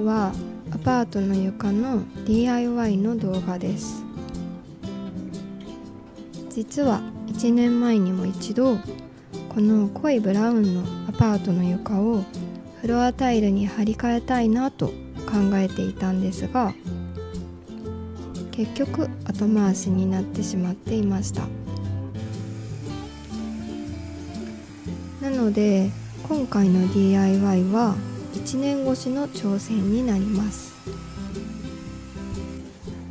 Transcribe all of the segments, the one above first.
はアパートの床の DIY の動画です。実は1年前にも一度この濃いブラウンのアパートの床をフロアタイルに張り替えたいなと考えていたんですが、結局後回しになってしまっていました。なので今回の DIY は1年越しの挑戦になります。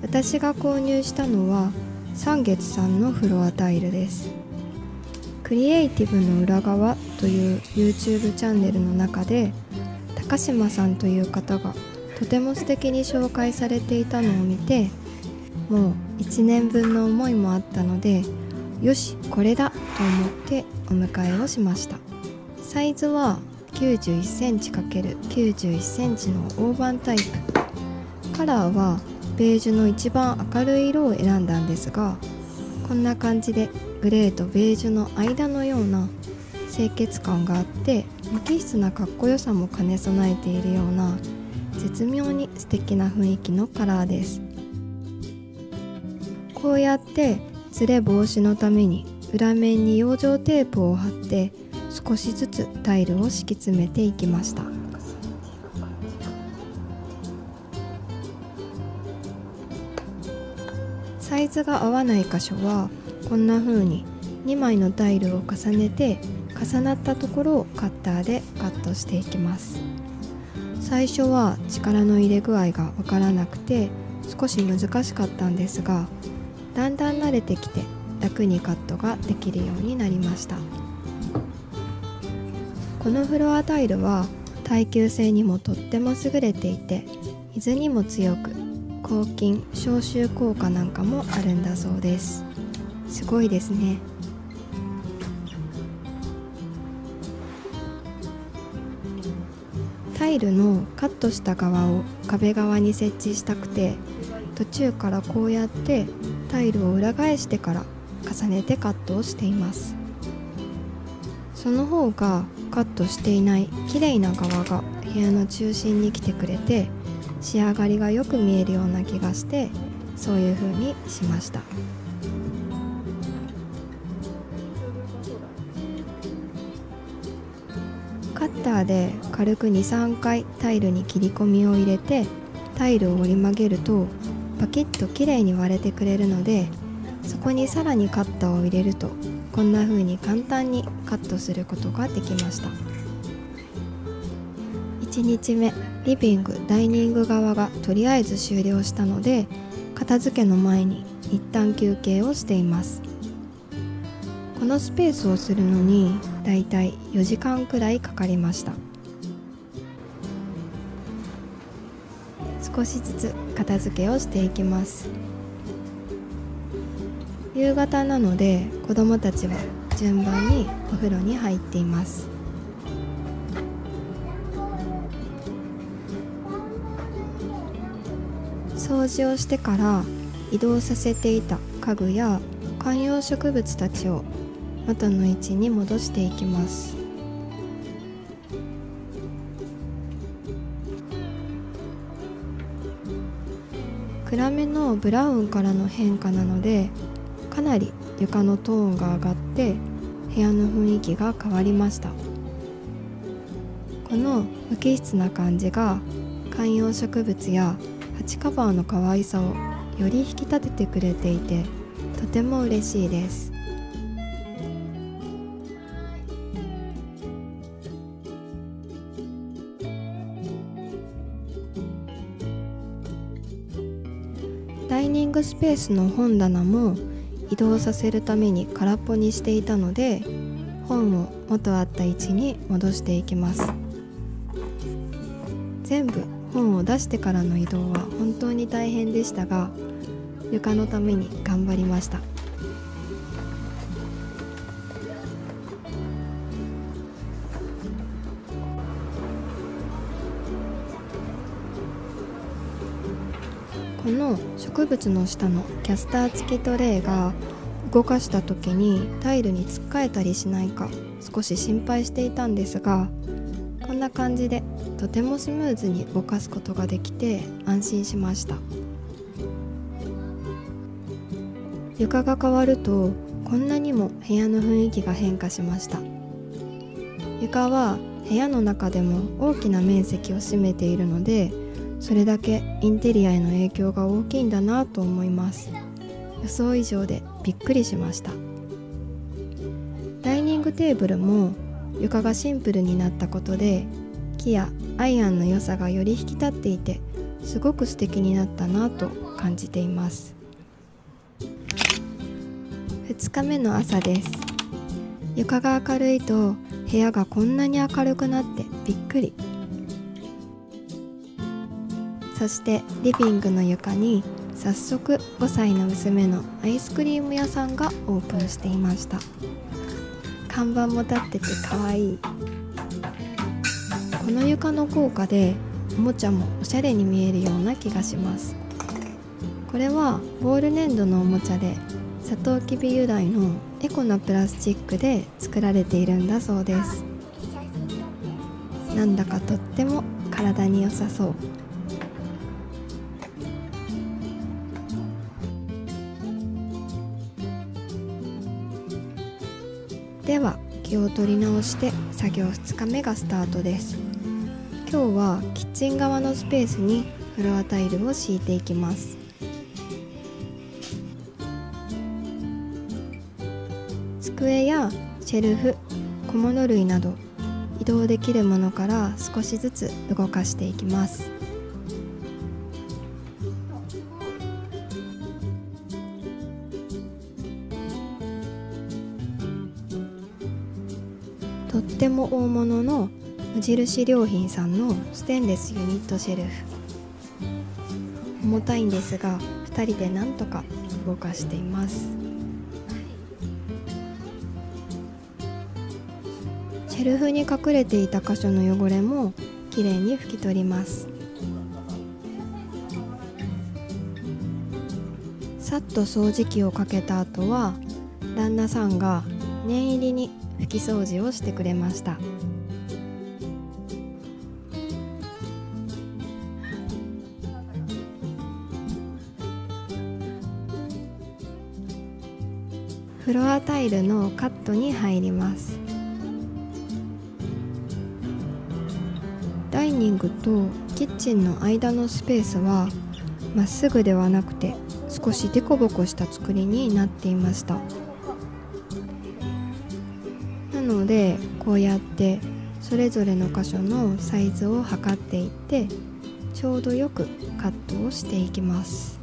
私が購入したのは三月さんのフロアタイルです。クリエイティブの裏側という YouTube チャンネルの中で高島さんという方がとても素敵に紹介されていたのを見て、もう1年分の思いもあったので、よしこれだと思ってお迎えをしました。サイズは 91cm×91cm の大判タイプ。カラーはベージュの一番明るい色を選んだんですが、こんな感じでグレーとベージュの間のような清潔感があって無機質なかっこよさも兼ね備えているような絶妙に素敵な雰囲気のカラーです。こうやってズレ防止のために裏面に養生テープを貼って少しずつタイルを敷き詰めていきました。サイズが合わない箇所はこんな風に2枚のタイルを重ねて重なったところをカッターでカットしていきます。最初は力の入れ具合がわからなくて少し難しかったんですが、だんだん慣れてきて楽にカットができるようになりました。このフロアタイルは耐久性にもとっても優れていて、水にも強く抗菌消臭効果なんかもあるんだそうです。すごいですね。タイルのカットした側を壁側に設置したくて、途中からこうやってタイルを裏返してから重ねてカットをしています。その方がカットしていない綺麗な側が部屋の中心に来てくれて仕上がりがよく見えるような気がして、そういう風にしました。カッターで軽く 2,3 回タイルに切り込みを入れてタイルを折り曲げるとパキッときれいに割れてくれるので、そこにさらにカッターを入れるとこんな風に簡単にカットすることができました。1日目リビングダイニング側がとりあえず終了したので、片付けの前に一旦休憩をしています。このスペースをするのにだいたい4時間くらいかかりました。少しずつ片付けをしていきます。夕方なので子どもたちは順番にお風呂に入っています。掃除をしてから移動させていた家具や観葉植物たちを元の位置に戻していきます。暗めのブラウンからの変化なので、かなり床のトーンが上がって部屋の雰囲気が変わりました。この無機質な感じが観葉植物や鉢カバーの可愛さをより引き立ててくれていて、とても嬉しいです。ダイニングスペースの本棚も移動させるために空っぽにしていたので、本を元あった位置に戻していきます。全部本を出してからの移動は本当に大変でしたが、床のために頑張りました。この植物の下のキャスター付きトレイが動かした時にタイルにつっかえたりしないか少し心配していたんですが、こんな感じでとてもスムーズに動かすことができて安心しました。床が変わるとこんなにも部屋の雰囲気が変化しました。床は部屋の中でも大きな面積を占めているので、それだけインテリアへの影響が大きいんだなと思います。予想以上でびっくりしました。ダイニングテーブルも床がシンプルになったことで、木やアイアンの良さがより引き立っていて、すごく素敵になったなと感じています。2日目の朝です。床が明るいと部屋がこんなに明るくなってびっくり。そしてリビングの床に早速5歳の娘のアイスクリーム屋さんがオープンしていました。看板も立っててかわいい。この床の効果でおもちゃもおしゃれに見えるような気がします。これはボール粘土のおもちゃで、サトウキビ由来のエコなプラスチックで作られているんだそうです。なんだかとっても体に良さそう。では気を取り直して作業2日目がスタートです。今日はキッチン側のスペースにフロアタイルを敷いていきます。机やシェルフ、小物類など移動できるものから少しずつ動かしていきます。とっても大物の無印良品さんのステンレスユニットシェルフ。重たいんですが2人でなんとか動かしています。シェルフに隠れていた箇所の汚れもきれいに拭き取ります。さっと掃除機をかけた後は旦那さんが念入りに拭き掃除をしてくれました。フロアタイルのカットに入ります。ダイニングとキッチンの間のスペースはまっすぐではなくて少しデコボコした作りになっていました。なのでこうやってそれぞれの箇所のサイズを測っていってちょうどよくカットをしていきます。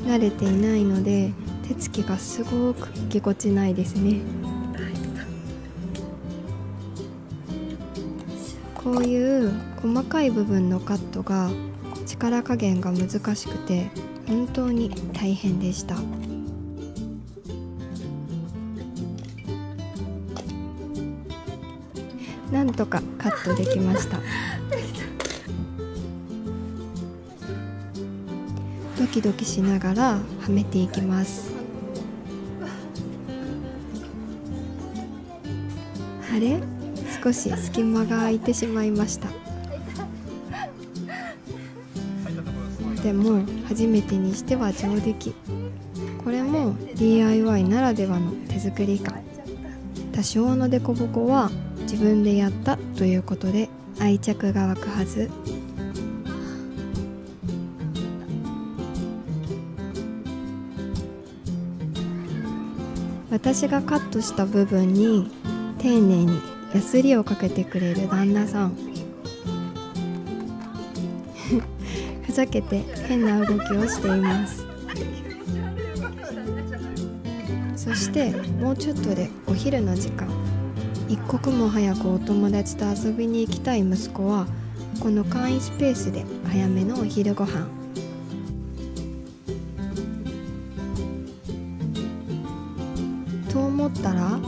慣れていないので手つきがすごくぎこちないですね。こういう細かい部分のカットが力加減が難しくて本当に大変でした。なんとかカットできました。ドキドキしながらはめていきます。あれ？少し隙間が空いてしまいました。でも初めてにしては上出来。これも DIY ならではの手作り感。多少のデコボコは自分でやったということで愛着が湧くはず。私がカットした部分に丁寧にヤスリをかけてくれる旦那さんふざけて変な動きをしています。そしてもうちょっとでお昼の時間。一刻も早くお友達と遊びに行きたい息子はこの簡易スペースで早めのお昼ご飯。と思ったら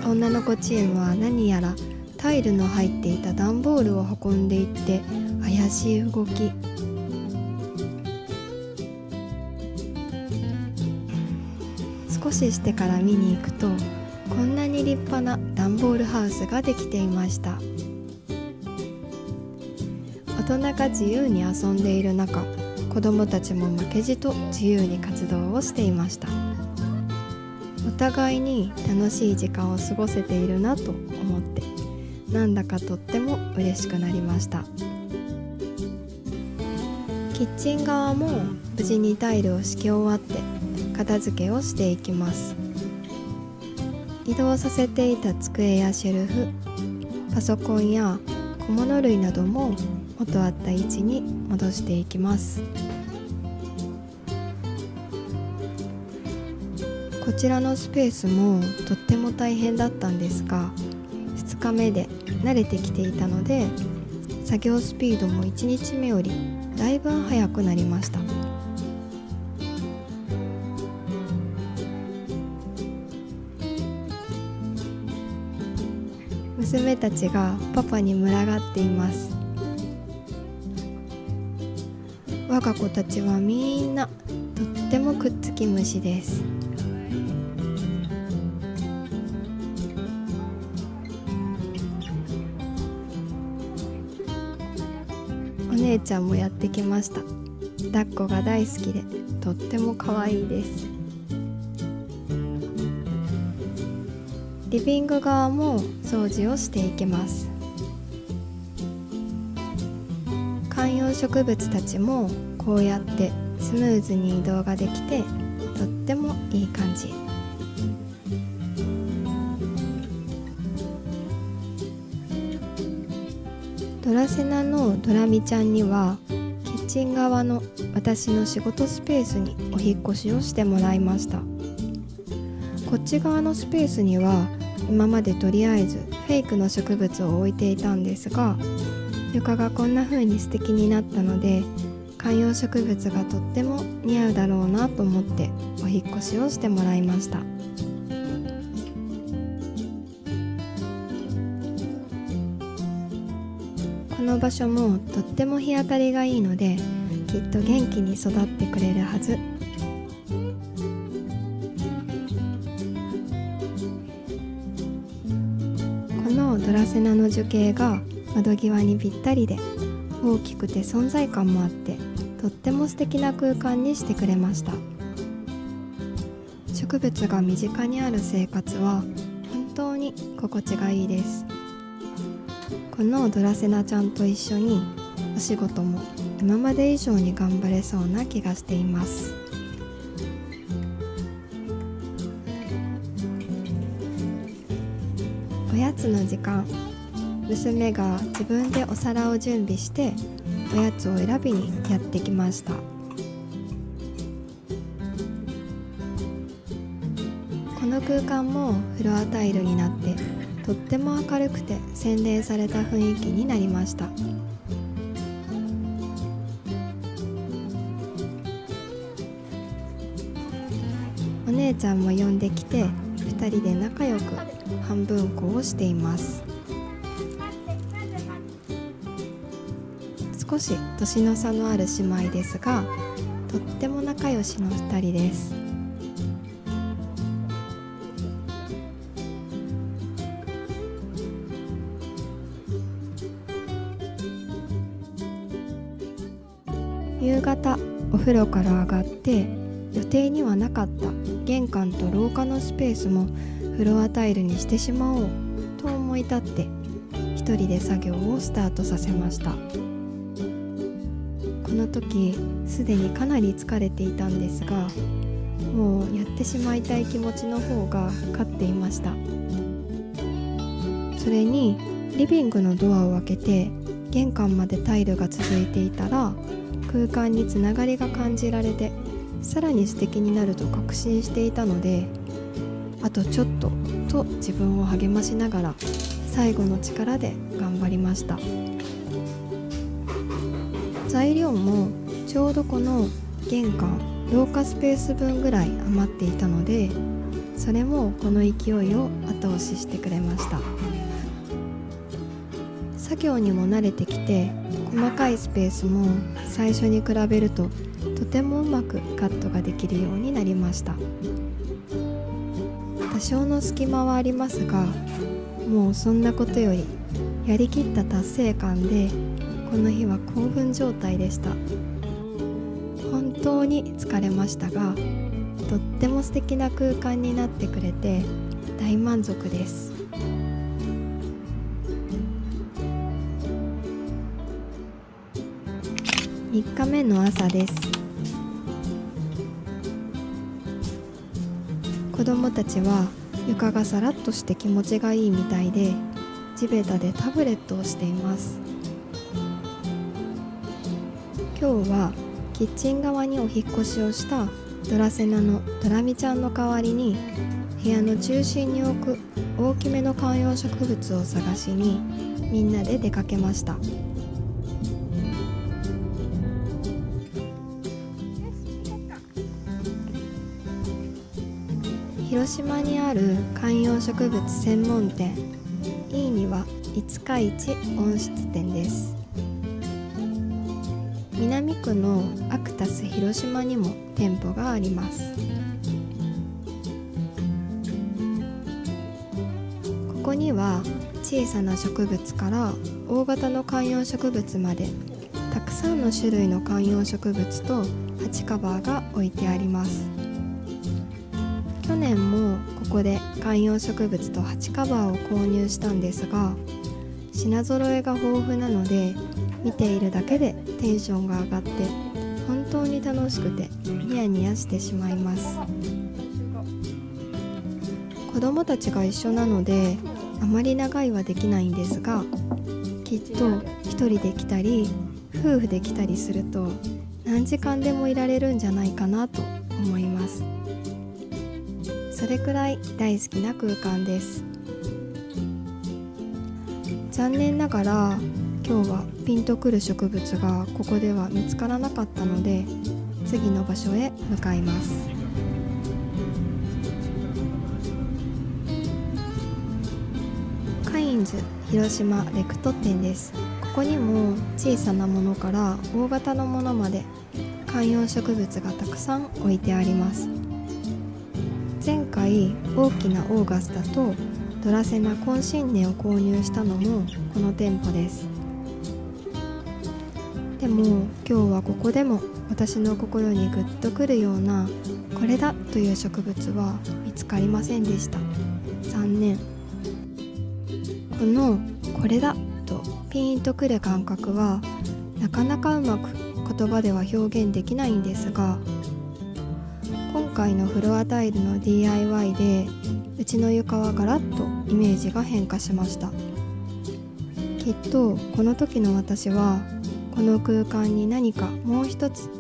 女の子チームは何やらタイルの入っていた段ボールを運んでいって怪しい動き。少少ししてから見に行くと、こんなに立派な段ボールハウスができていました。大人が自由に遊んでいる中、子どもたちも負けじと自由に活動をしていました。お互いに楽しい時間を過ごせているなと思って、なんだかとっても嬉しくなりました。キッチン側も無事にタイルを敷き終わって片付けをしていきます。移動させていた机やシェルフ、パソコンや小物類なども元あった位置に戻していきます。こちらのスペースもとっても大変だったんですが、2日目で慣れてきていたので、作業スピードも1日目よりだいぶ早くなりました。娘たちがパパに群がっています。我が子たちはみんなとってもくっつき虫です。お姉ちゃんもやってきました。抱っこが大好きでとっても可愛いです。リビング側も掃除をしていきます。観葉植物たちもこうやってスムーズに移動ができてとってもいい感じ。ドラセナのドラミちゃんにはキッチン側の私の仕事スペースにお引っ越しをしてもらいました。こっち側のスペースには今までとりあえずフェイクの植物を置いていたんですが、床がこんな風に素敵になったので、観葉植物がとっても似合うだろうなと思ってお引っ越しをしてもらいました。この場所もとっても日当たりがいいので、きっと元気に育ってくれるはず。このドラセナの樹形が窓際にぴったりで、大きくて存在感もあって、とっても素敵な空間にしてくれました。植物が身近にある生活は本当に心地がいいです。このドラセナちゃんと一緒にお仕事も今まで以上に頑張れそうな気がしています。おやつの時間、娘が自分でお皿を準備しておやつを選びにやってきました。この空間もフロアタイルになってとっても明るくて洗練された雰囲気になりました。お姉ちゃんも呼んできて2人で仲良く半分こをしています。少し年の差のある姉妹ですが、とっても仲良しの2人です。夕方お風呂から上がって予定にはなかった玄関と廊下のスペースもフロアタイルにしてしまおうと思い立って一人で作業をスタートさせました。この時すでにかなり疲れていたんですが、もうやってしまいたい気持ちの方が勝っていました。それにリビングのドアを開けて玄関までタイルが続いていたら空間につながりが感じられて、さらに素敵になると確信していたので、あとちょっとと自分を励ましながら最後の力で頑張りました。材料もちょうどこの玄関廊下スペース分ぐらい余っていたので、それもこの勢いを後押ししてくれました。作業にも慣れてきて、細かいスペースも最初に比べるととてもうまくカットができるようになりました。多少の隙間はありますが、もうそんなことよりやりきった達成感でこの日は興奮状態でした。本当に疲れましたが、とっても素敵な空間になってくれて大満足です。3日目の朝です。子供たちは床がさらっとして気持ちがいいみたいで、地べたでタブレットをしています。今日はキッチン側にお引っ越しをしたドラセナのドラミちゃんの代わりに、部屋の中心に置く大きめの観葉植物を探しにみんなで出かけました。広島にある観葉植物専門店いいには五日市温室店です。南区のアクタス広島にも店舗があります。ここには小さな植物から大型の観葉植物までたくさんの種類の観葉植物と鉢カバーが置いてあります。去年もここで観葉植物と鉢カバーを購入したんですが、品揃えが豊富なので見ているだけでテンションが上がって本当に楽しくてニヤニヤしてしまいます。子供たちが一緒なのであまり長いはできないんですが、きっと一人で来たり夫婦で来たりすると何時間でもいられるんじゃないかなと思います。それくらい大好きな空間です。残念ながら今日はピンとくる植物がここでは見つからなかったので、次の場所へ向かいます。カインズ広島レクト店です。ここにも小さなものから大型のものまで観葉植物がたくさん置いてあります。前回大きなオーガスタとドラセナコンシンネを購入したのもこの店舗です。でも今日はここでも私の心にグッとくるようなこれだという植物は見つかりませんでした。残念。このこれだとピーンとくる感覚はなかなかうまく言葉では表現できないんですが、今回のフロアタイルの DIY でうちの床はガラッとイメージが変化しました。きっとこの時の私はこの空間に何かもう一つ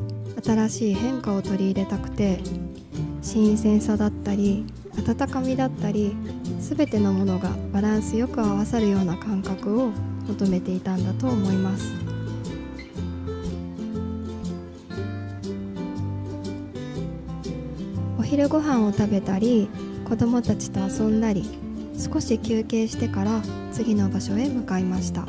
新しい変化を取り入れたくて、新鮮さだったり温かみだったり全てのものがバランスよく合わさるような感覚を求めていたんだと思います。お昼ご飯を食べたり子供たちと遊んだり少し休憩してから次の場所へ向かいました。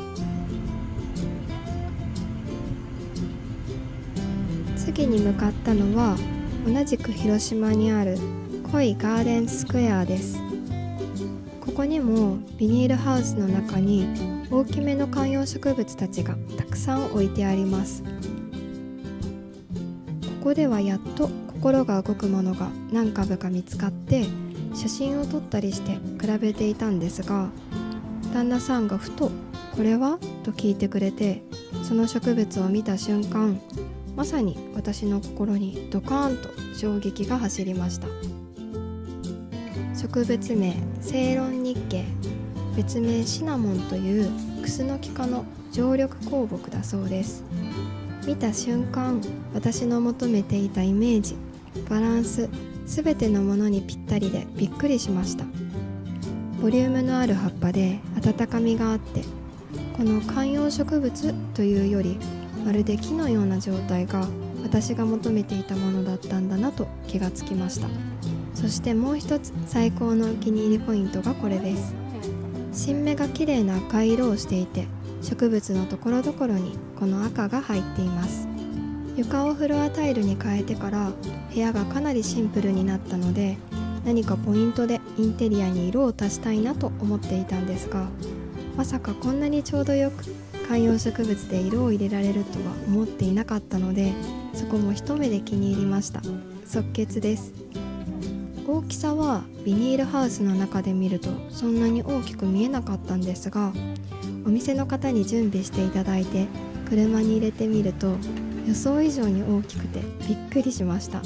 次に向かったのは同じく広島にあるコイガーデンスクエアです。ここにもビニールハウスの中に大きめの観葉植物たちがたくさん置いてあります。ここではやっと心が動くものが何株か見つかって写真を撮ったりして比べていたんですが、旦那さんがふとこれはと聞いてくれて、その植物を見た瞬間まさに私の心にドカーンと衝撃が走りました。植物名セイロン日系、別名シナモンというクスノキ科の常緑香木だそうです。見た瞬間私の求めていたイメージ、バランス、すべてのものにぴったりでびっくりしました。ボリュームのある葉っぱで温かみがあって、この観葉植物というよりまるで木のような状態が私が求めていたものだったんだなと気がつきました。そしてもう一つ最高のお気に入りポイントがこれです。新芽が綺麗な赤い色をしていて、植物のところどころにこの赤が入っています。床をフロアタイルに変えてから部屋がかなりシンプルになったので、何かポイントでインテリアに色を足したいなと思っていたんですが、まさかこんなにちょうどよく観葉植物で色を入れられるとは思っていなかったので、そこも一目で気に入りました。即決です。大きさはビニールハウスの中で見るとそんなに大きく見えなかったんですが、お店の方に準備していただいて車に入れてみると予想以上に大きくてびっくりしました。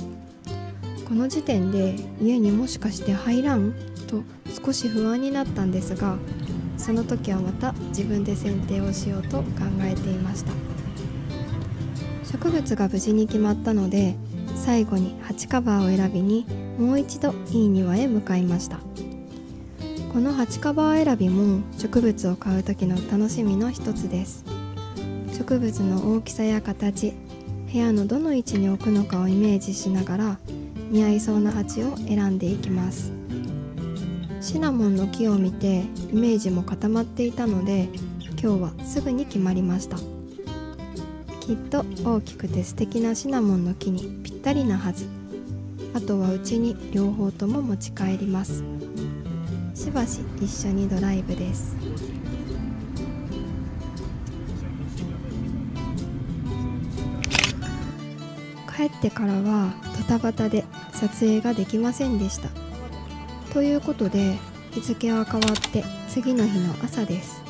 この時点で家にもしかして入らんと少し不安になったんですが、その時はまた自分で剪定をしようと考えていました。植物が無事に決まったので、最後に鉢カバーを選びにもう一度いい庭へ向かいました。この鉢カバー選びも植物を買う時の楽しみの一つです。植物の大きさや形、部屋のどの位置に置くのかをイメージしながら似合いそうな鉢を選んでいきます。シナモンの木を見てイメージも固まっていたので、今日はすぐに決まりました。きっと大きくて素敵なシナモンの木にぴったりなはず。あとはうちに両方とも持ち帰ります。しばし一緒にドライブです。帰ってからはドタバタで撮影ができませんでした。ということで日付は変わって次の日の朝です。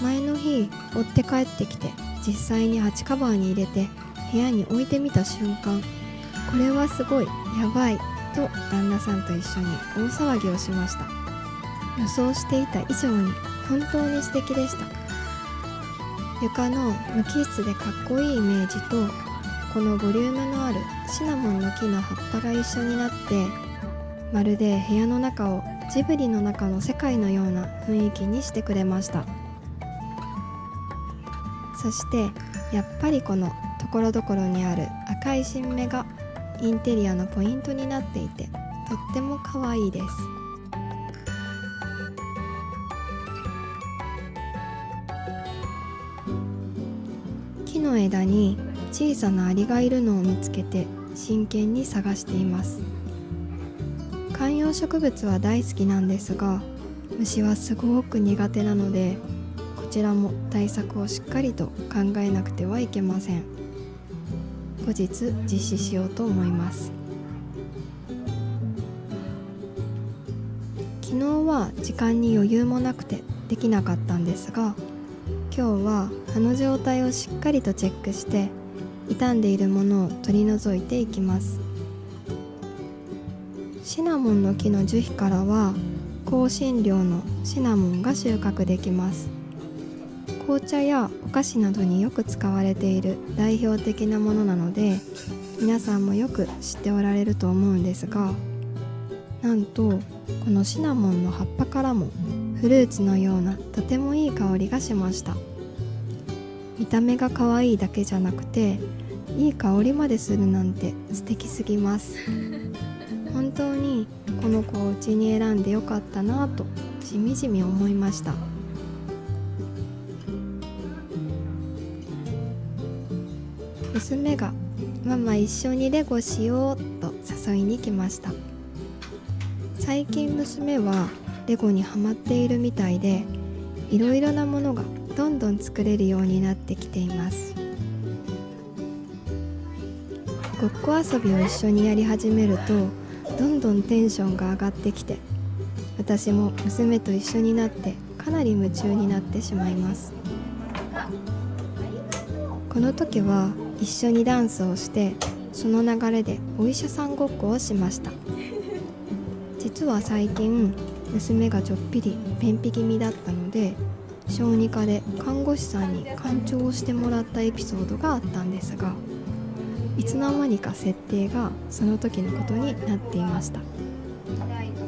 前の日追って帰ってきて実際に鉢カバーに入れて部屋に置いてみた瞬間、これはすごい、やばいと旦那さんと一緒に大騒ぎをしました。予想していた以上に本当に素敵でした。床の無機質でかっこいいイメージとこのボリュームのあるシナモンの木の葉っぱが一緒になって、まるで部屋の中をジブリの中の世界のような雰囲気にしてくれました。そしてやっぱりこのところどころにある赤い新芽がインテリアのポイントになっていて、とっても可愛いです。木の枝に小さなアリがいるのを見つけて真剣に探しています。観葉植物は大好きなんですが、虫はすごく苦手なので、こちらも対策をしっかりと考えなくてはいけません。後日実施しようと思います。昨日は時間に余裕もなくてできなかったんですが、今日は葉の状態をしっかりとチェックして傷んでいるものを取り除いていきます。シナモンの木の樹皮からは香辛料のシナモンが収穫できます。紅茶やお菓子などによく使われている代表的なものなので、皆さんもよく知っておられると思うんですが、なんとこのシナモンの葉っぱからもフルーツのようなとてもいい香りがしました。見た目が可愛いだけじゃなくて、いい香りまでするなんて素敵すぎます。本当にこの子をうちに選んでよかったなぁとしみじみ思いました。娘がママ一緒にレゴしようと誘いに来ました。最近娘はレゴにハマっているみたいで、いろいろなものがどんどん作れるようになってきています。ごっこ遊びを一緒にやり始めるとどんどんテンションが上がってきて、私も娘と一緒になってかなり夢中になってしまいます。この時は一緒にダンスをして、その流れでお医者さんごっこをしました。実は最近娘がちょっぴり便秘気味だったので、小児科で看護師さんに看腸をしてもらったエピソードがあったんですが、いつの間にか設定がその時のことになっていました。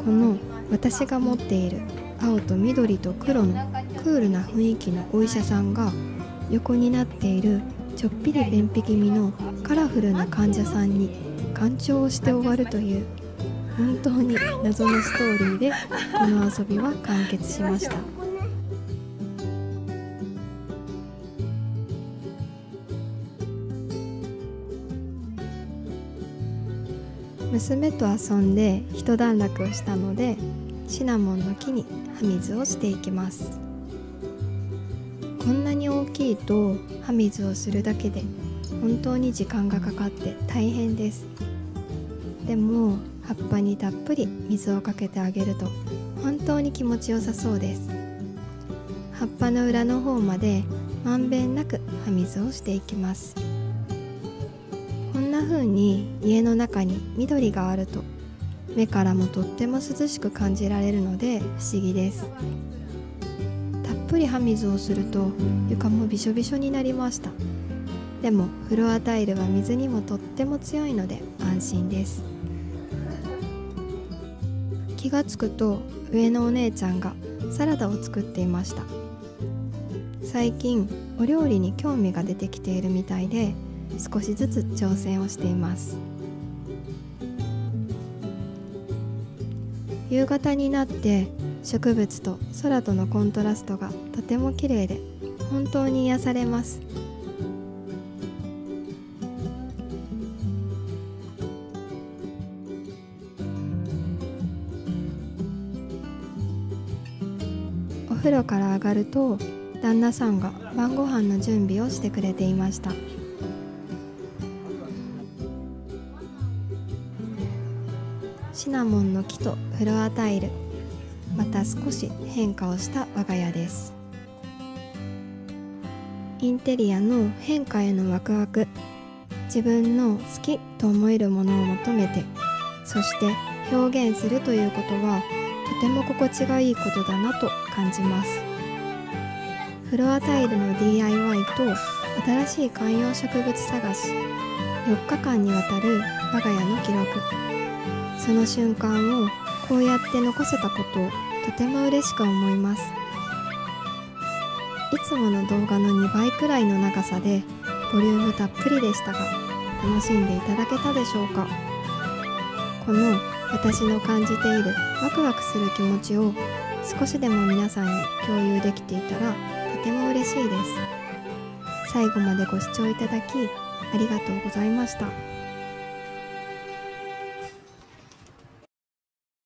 この私が持っている青と緑と黒のクールな雰囲気のお医者さんが、横になっているちょっぴり便秘気味のカラフルな患者さんに看腸をして終わるという、本当に謎のストーリーでこの遊びは完結しました。娘と遊んで一段落をしたので、シナモンの木に葉水をしていきます。こんなに大きいと葉水をするだけで本当に時間がかかって大変です。でも葉っぱにたっぷり水をかけてあげると本当に気持ちよさそうです。葉っぱの裏の方までまんべんなく葉水をしていきます。こんな風に家の中に緑があると目からもとっても涼しく感じられるので不思議です。たっぷり葉水をすると床もびしょびしょになりました。でもフロアタイルは水にもとっても強いので安心です。気がつくと上のお姉ちゃんがサラダを作っていました。最近お料理に興味が出てきているみたいで、少しずつ挑戦をしています。夕方になって植物と空とのコントラストがとても綺麗で本当に癒されます。お風呂から上がると旦那さんが晩ご飯の準備をしてくれていました。シナモンの木とフロアタイル、また少し変化をした我が家です。インテリアの変化へのワクワク、自分の好きと思えるものを求めて、そして表現するということはとても心地がいいことだなと感じます。フロアタイルの DIY と新しい観葉植物探し、4日間にわたる我が家の記録、その瞬間をこうやって残せたことをとても嬉しく思います。いつもの動画の2倍くらいの長さでボリュームたっぷりでしたが、楽しんでいただけたでしょうか。この私の感じているワクワクする気持ちを少しでも皆さんに共有できていたらとても嬉しいです。最後までご視聴いただきありがとうございました。